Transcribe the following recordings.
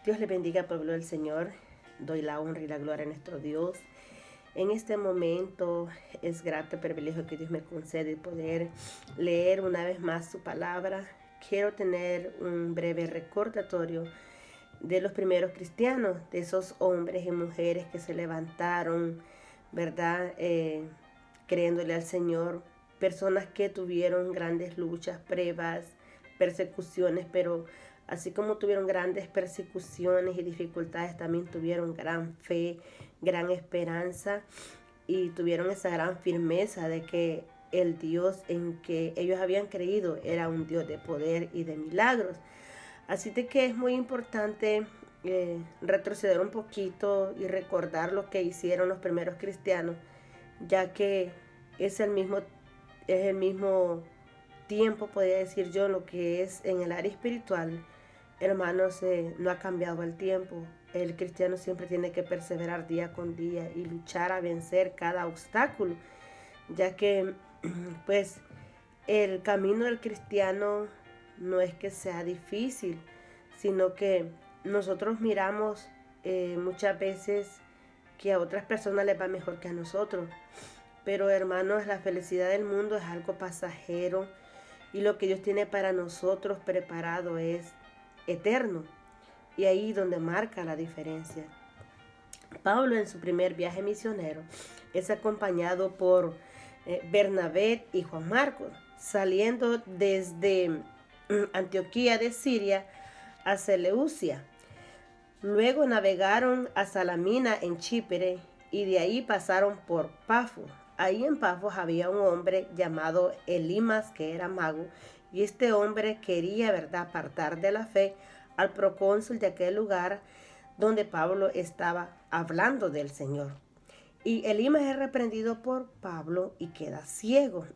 Dios le bendiga, pueblo del Señor. Doy la honra y la gloria a nuestro Dios. En este momento es grato el privilegio que Dios me concede poder leer una vez más su palabra. Quiero tener un breve recordatorio de los primeros cristianos, de esos hombres y mujeres que se levantaron, ¿verdad? Creyéndole al Señor. Personas que tuvieron grandes luchas, pruebas, persecuciones, pero así como tuvieron grandes persecuciones y dificultades, también tuvieron gran fe, gran esperanza y tuvieron esa gran firmeza de que el Dios en que ellos habían creído era un Dios de poder y de milagros. Así de que es muy importante retroceder un poquito y recordar lo que hicieron los primeros cristianos, ya que es el mismo tiempo, podría decir yo, lo que es en el área espiritual. Hermanos, no ha cambiado el tiempo. El cristiano siempre tiene que perseverar día con día y luchar a vencer cada obstáculo, ya que pues el camino del cristiano no es que sea difícil, sino que nosotros miramos muchas veces que a otras personas les va mejor que a nosotros. Pero hermanos, la felicidad del mundo es algo pasajero y lo que Dios tiene para nosotros preparado es eterno. Y ahí donde marca la diferencia. Pablo en su primer viaje misionero es acompañado por Bernabé y Juan Marcos, saliendo desde Antioquía de Siria a Seleucia. Luego navegaron a Salamina en Chipre y de ahí pasaron por Pafos. Ahí en Pafos había un hombre llamado Elimas, que era mago, y este hombre quería, ¿verdad?, apartar de la fe al procónsul de aquel lugar donde Pablo estaba hablando del Señor. Y Elimas es reprendido por Pablo y queda ciego.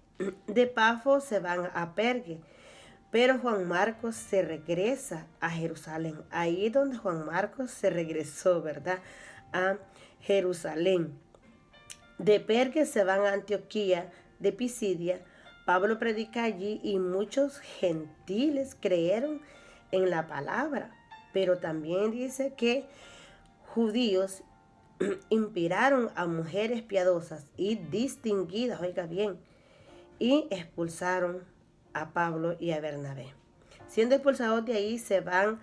De Pafos se van a Pergue, pero Juan Marcos se regresa a Jerusalén. Ahí donde Juan Marcos se regresó, ¿verdad?, a Jerusalén. De Pergue se van a Antioquía de Pisidia. Pablo predica allí y muchos gentiles creyeron en la palabra. Pero también dice que judíos inspiraron a mujeres piadosas y distinguidas, oiga bien, y expulsaron a Pablo y a Bernabé. Siendo expulsados de ahí, se van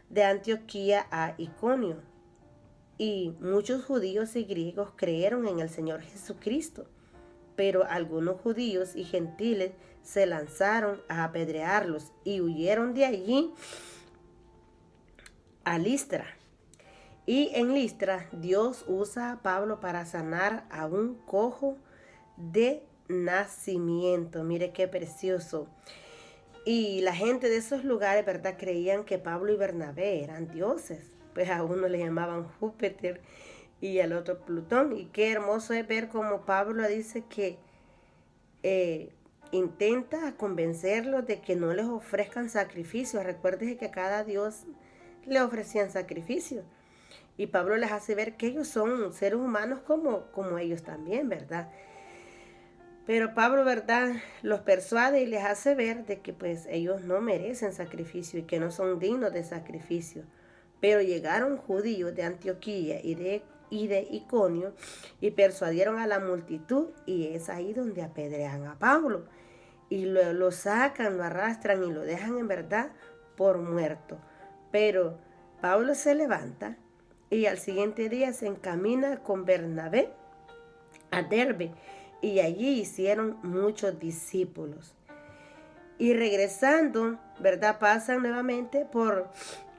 de Antioquía a Iconio. Y muchos judíos y griegos creyeron en el Señor Jesucristo, pero algunos judíos y gentiles se lanzaron a apedrearlos y huyeron de allí a Listra. Y en Listra Dios usa a Pablo para sanar a un cojo de nacimiento. Mire qué precioso. Y la gente de esos lugares, ¿verdad?, creían que Pablo y Bernabé eran dioses. Pues a uno le llamaban Júpiter y al otro Plutón. Y qué hermoso es ver cómo Pablo dice que intenta convencerlos de que no les ofrezcan sacrificios. Recuerden que a cada dios le ofrecían sacrificios. Y Pablo les hace ver que ellos son seres humanos como ellos también, ¿verdad? Pero Pablo, ¿verdad?, los persuade y les hace ver de que pues ellos no merecen sacrificio y que no son dignos de sacrificio. Pero llegaron judíos de Antioquía y de Iconio y persuadieron a la multitud, y es ahí donde apedrean a Pablo. Y lo sacan, lo arrastran y lo dejan en verdad por muerto. Pero Pablo se levanta y al siguiente día se encamina con Bernabé a Derbe, y allí hicieron muchos discípulos. Y regresando, ¿verdad?, pasan nuevamente por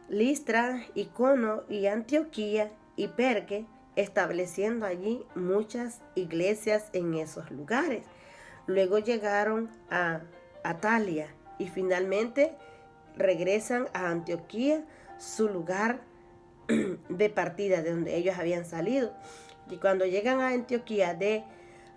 Listra, Iconio y Antioquía y Pergue, estableciendo allí muchas iglesias en esos lugares. Luego llegaron a Atalia y finalmente regresan a Antioquía, su lugar de partida, de donde ellos habían salido. Y cuando llegan a Antioquía de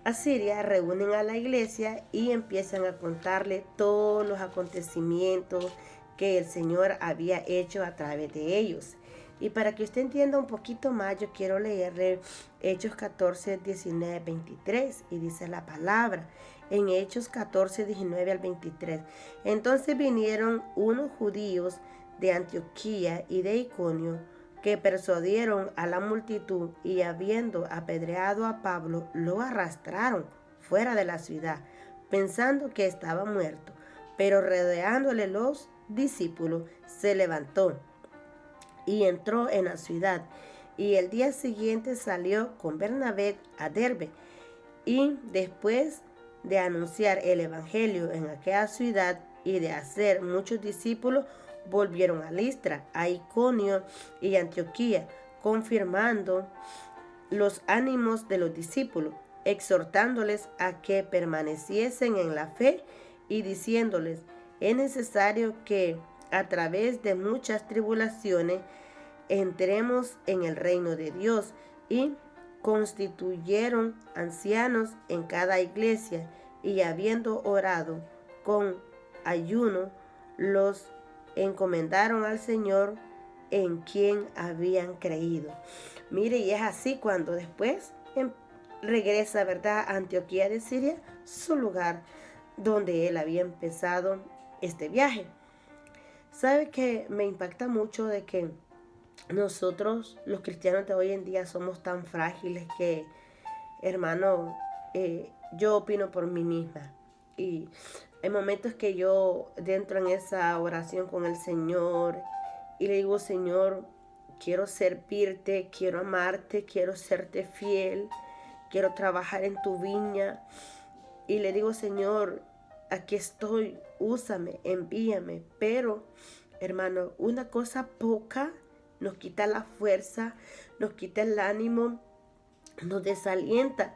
Asiria, reúnen a la iglesia y empiezan a contarle todos los acontecimientos que el Señor había hecho a través de ellos. Y para que usted entienda un poquito más, yo quiero leerle Hechos 14, 19, 23. Y dice la palabra en Hechos 14, 19 al 23. Entonces vinieron unos judíos de Antioquía y de Iconio, que persuadieron a la multitud y habiendo apedreado a Pablo, lo arrastraron fuera de la ciudad, pensando que estaba muerto. Pero rodeándole los discípulos, se levantó y entró en la ciudad. Y el día siguiente salió con Bernabé a Derbe. Y después de anunciar el evangelio en aquella ciudad y de hacer muchos discípulos, volvieron a Listra, a Iconio y Antioquía, confirmando los ánimos de los discípulos, exhortándoles a que permaneciesen en la fe y diciéndoles: es necesario que a través de muchas tribulaciones entremos en el reino de Dios. Y constituyeron ancianos en cada iglesia, y habiendo orado con ayuno, los encomendaron al Señor en quien habían creído. Mire, y es así cuando después regresa, ¿verdad?, a Antioquía de Siria, su lugar donde él había empezado este viaje. ¿Sabe que me impacta mucho de que nosotros, los cristianos de hoy en día, somos tan frágiles que, hermano, yo opino por mí misma? Y hay momentos que yo dentro en esa oración con el Señor y le digo: Señor, quiero servirte, quiero amarte, quiero serte fiel, quiero trabajar en tu viña. Y le digo: Señor, aquí estoy, úsame, envíame. Pero, hermano, una cosa poca nos quita la fuerza, nos quita el ánimo, nos desalienta.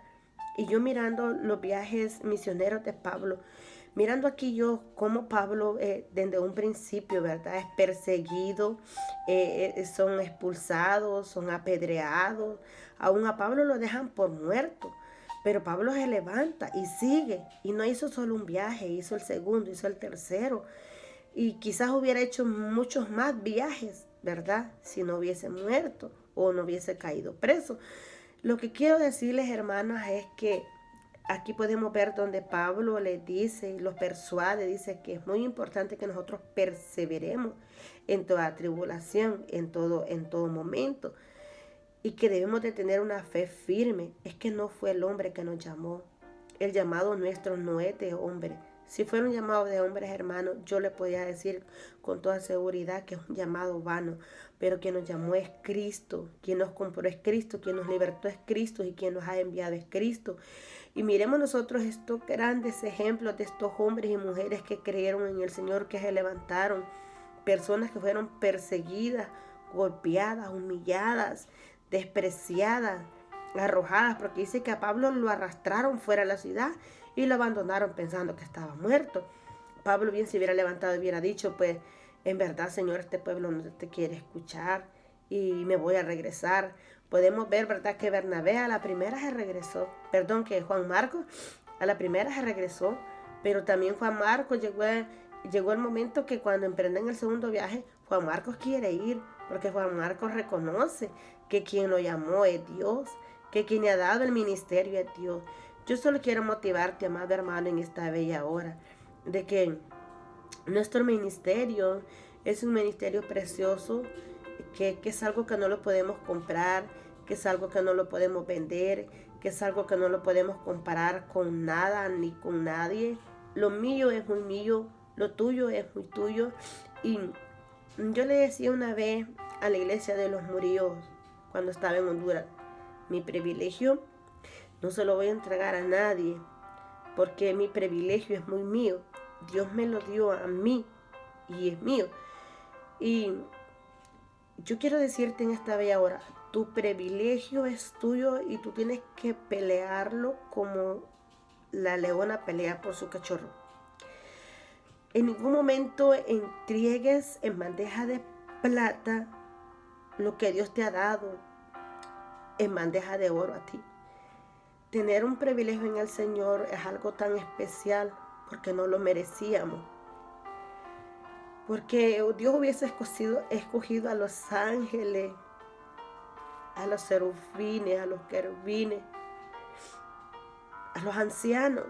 Y yo mirando los viajes misioneros de Pablo, mirando aquí yo cómo Pablo desde un principio, ¿verdad?, es perseguido, son expulsados, son apedreados. Aún a Pablo lo dejan por muerto. Pero Pablo se levanta y sigue. Y no hizo solo un viaje, hizo el segundo, hizo el tercero. Y quizás hubiera hecho muchos más viajes, ¿verdad?, si no hubiese muerto o no hubiese caído preso. Lo que quiero decirles, hermanas, es que aquí podemos ver donde Pablo les dice y los persuade, dice que es muy importante que nosotros perseveremos en toda tribulación, en todo momento, y que debemos de tener una fe firme. Es que no fue el hombre que nos llamó. El llamado nuestro no es de hombre. Si fuera un llamado de hombres, hermanos, yo le podía decir con toda seguridad que es un llamado vano. Pero quien nos llamó es Cristo, quien nos compró es Cristo, quien nos libertó es Cristo y quien nos ha enviado es Cristo. Y miremos nosotros estos grandes ejemplos de estos hombres y mujeres que creyeron en el Señor, que se levantaron. Personas que fueron perseguidas, golpeadas, humilladas, despreciadas, arrojadas, porque dice que a Pablo lo arrastraron fuera de la ciudad y lo abandonaron pensando que estaba muerto. Pablo bien se hubiera levantado y hubiera dicho: pues en verdad, Señor, este pueblo no te quiere escuchar y me voy a regresar. Podemos ver, ¿verdad?, que Bernabé a la primera se regresó, que Juan Marcos a la primera se regresó, pero también Juan Marcos llegó el momento que cuando emprenden el segundo viaje, Juan Marcos quiere ir, porque Juan Marcos reconoce que quien lo llamó es Dios, que quien le ha dado el ministerio es Dios. Yo solo quiero motivarte, amado hermano, en esta bella hora, de que nuestro ministerio es un ministerio precioso, que es algo que no lo podemos comprar, que es algo que no lo podemos vender, que es algo que no lo podemos comparar con nada ni con nadie. Lo mío es muy mío, lo tuyo es muy tuyo. Y yo le decía una vez a la iglesia de los Murillos, cuando estaba en Honduras: mi privilegio no se lo voy a entregar a nadie, porque mi privilegio es muy mío. Dios me lo dio a mí y es mío. Y yo quiero decirte en esta bella hora: tu privilegio es tuyo y tú tienes que pelearlo como la leona pelea por su cachorro. En ningún momento entregues en bandeja de plata lo que Dios te ha dado en bandeja de oro a ti. Tener un privilegio en el Señor es algo tan especial porque no lo merecíamos. Porque Dios hubiese escogido a los ángeles, a los serafines, a los querubines, a los ancianos.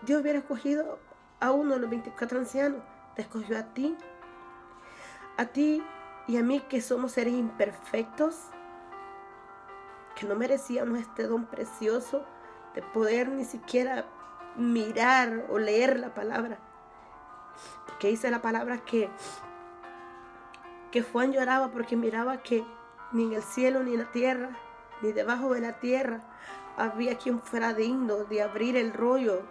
Dios hubiera escogido a uno de los 24 ancianos. Te escogió a ti. a ti y a mí, que somos seres imperfectos, que no merecíamos este don precioso de poder ni siquiera mirar o leer la palabra. Porque dice la palabra que Juan lloraba porque miraba que ni en el cielo, ni en la tierra, ni debajo de la tierra había quien fuera digno de abrir el rollo.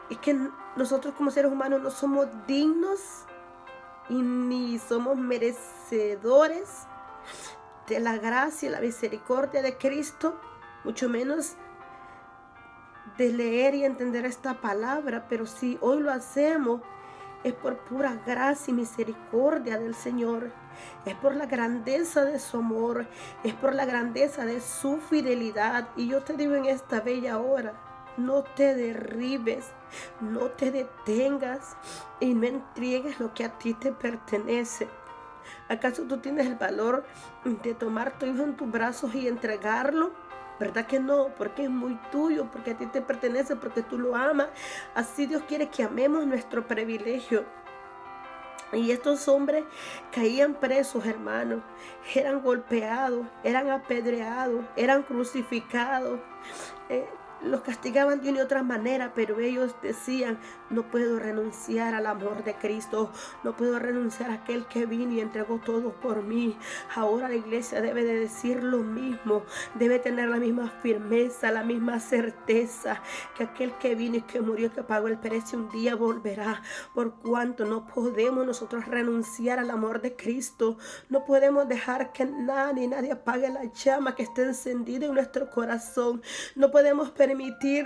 Es que nosotros como seres humanos no somos dignos y ni somos merecedores de la gracia y la misericordia de Cristo, mucho menos de leer y entender esta palabra. Pero si hoy lo hacemos, es por pura gracia y misericordia del Señor. Es por la grandeza de su amor. Es por la grandeza de su fidelidad. Y yo te digo en esta bella hora, no te derribes, no te detengas y no entregues lo que a ti te pertenece. ¿Acaso tú tienes el valor de tomar tu hijo en tus brazos y entregarlo? ¿Verdad que no? Porque es muy tuyo, porque a ti te pertenece, porque tú lo amas. Así Dios quiere que amemos nuestro privilegio. Y estos hombres caían presos, hermanos. Eran golpeados, eran apedreados, eran crucificados. Los castigaban de una y otra manera, pero ellos decían: no puedo renunciar al amor de Cristo, no puedo renunciar a aquel que vino y entregó todo por mí. Ahora la iglesia debe de decir lo mismo, debe tener la misma firmeza, la misma certeza, que aquel que vino y que murió, que pagó el precio, un día volverá. Por cuanto no podemos nosotros renunciar al amor de Cristo, no podemos dejar que nadie apague la llama que está encendida en nuestro corazón. No podemos permitir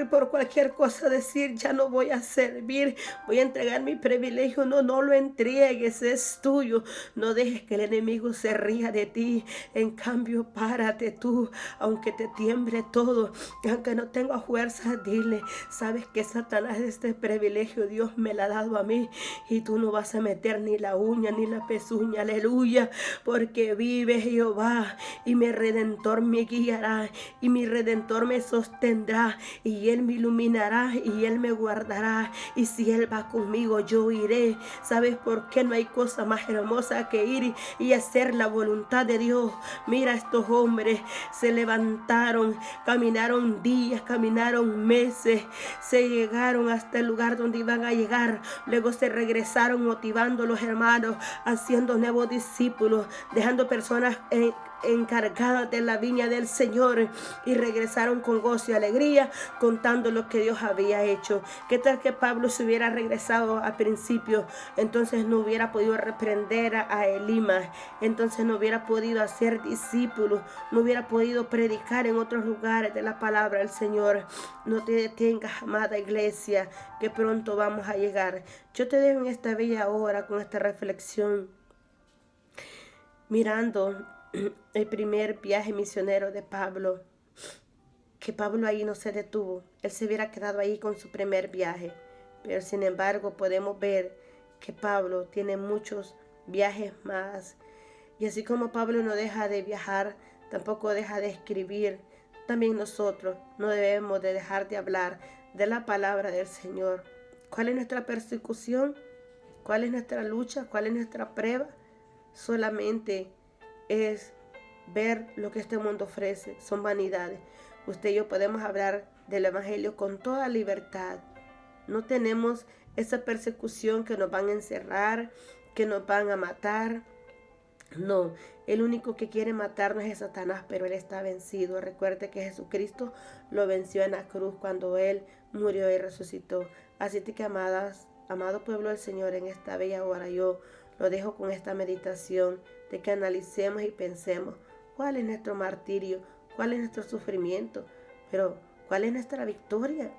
por cualquier cosa decir: ya no voy a servir, voy a entregar mi privilegio. No lo entregues, es tuyo. No dejes que el enemigo se ría de ti. En cambio, párate tú, aunque te tiemble todo, aunque no tenga fuerza, dile: sabes que Satanás, este privilegio Dios me lo ha dado a mí, y tú no vas a meter ni la uña ni la pezuña. Aleluya, porque vive Jehová, y mi Redentor me guiará, y mi Redentor me sostendrá, y Él me iluminará, y Él me guardará. Y si Él va conmigo, yo iré. ¿Sabes por qué? No hay cosa más hermosa que ir y hacer la voluntad de Dios. Mira, estos hombres se levantaron, caminaron días, caminaron meses, se llegaron hasta el lugar donde iban a llegar. Luego se regresaron motivando a los hermanos, haciendo nuevos discípulos, dejando personas encargadas de la viña del Señor, y regresaron con gozo y alegría, contando lo que Dios había hecho. ¿Qué tal que Pablo se hubiera regresado al principio? Entonces no hubiera podido reprender a Elimas, entonces no hubiera podido hacer discípulos, no hubiera podido predicar en otros lugares de la palabra del Señor. No te detengas, amada iglesia, que pronto vamos a llegar. Yo te dejo en esta bella hora con esta reflexión, mirando el primer viaje misionero de Pablo, que Pablo ahí no se detuvo. Él se hubiera quedado ahí con su primer viaje, pero sin embargo podemos ver que Pablo tiene muchos viajes más. Y así como Pablo no deja de viajar, tampoco deja de escribir, también nosotros no debemos de dejar de hablar de la palabra del Señor. ¿Cuál es nuestra persecución? ¿Cuál es nuestra lucha? ¿Cuál es nuestra prueba? Solamente es ver lo que este mundo ofrece. Son vanidades. Usted y yo podemos hablar del evangelio con toda libertad. No tenemos esa persecución que nos van a encerrar, que nos van a matar. No, el único que quiere matarnos es Satanás, pero él está vencido. Recuerde que Jesucristo lo venció en la cruz cuando él murió y resucitó. Así que, amado pueblo del Señor, en esta bella hora yo lo dejo con esta meditación de que analicemos y pensemos cuál es nuestro martirio, cuál es nuestro sufrimiento, pero cuál es nuestra victoria,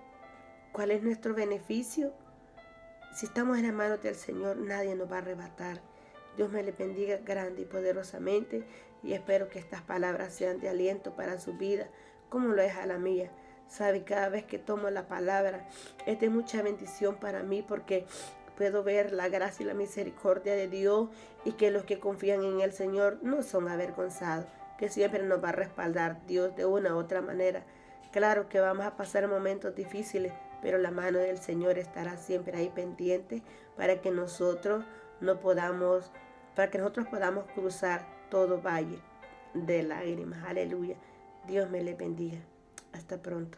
cuál es nuestro beneficio. Si estamos en las manos del Señor, nadie nos va a arrebatar. Dios me le bendiga grande y poderosamente, y espero que estas palabras sean de aliento para su vida, como lo es a la mía. Sabe, cada vez que tomo la palabra es de mucha bendición para mí, porque puedo ver la gracia y la misericordia de Dios, y que los que confían en el Señor no son avergonzados, que siempre nos va a respaldar Dios de una u otra manera. Claro que vamos a pasar momentos difíciles, pero la mano del Señor estará siempre ahí pendiente para que nosotros no podamos para que nosotros podamos cruzar todo valle de lágrimas. Aleluya. Dios me le bendiga. Hasta pronto.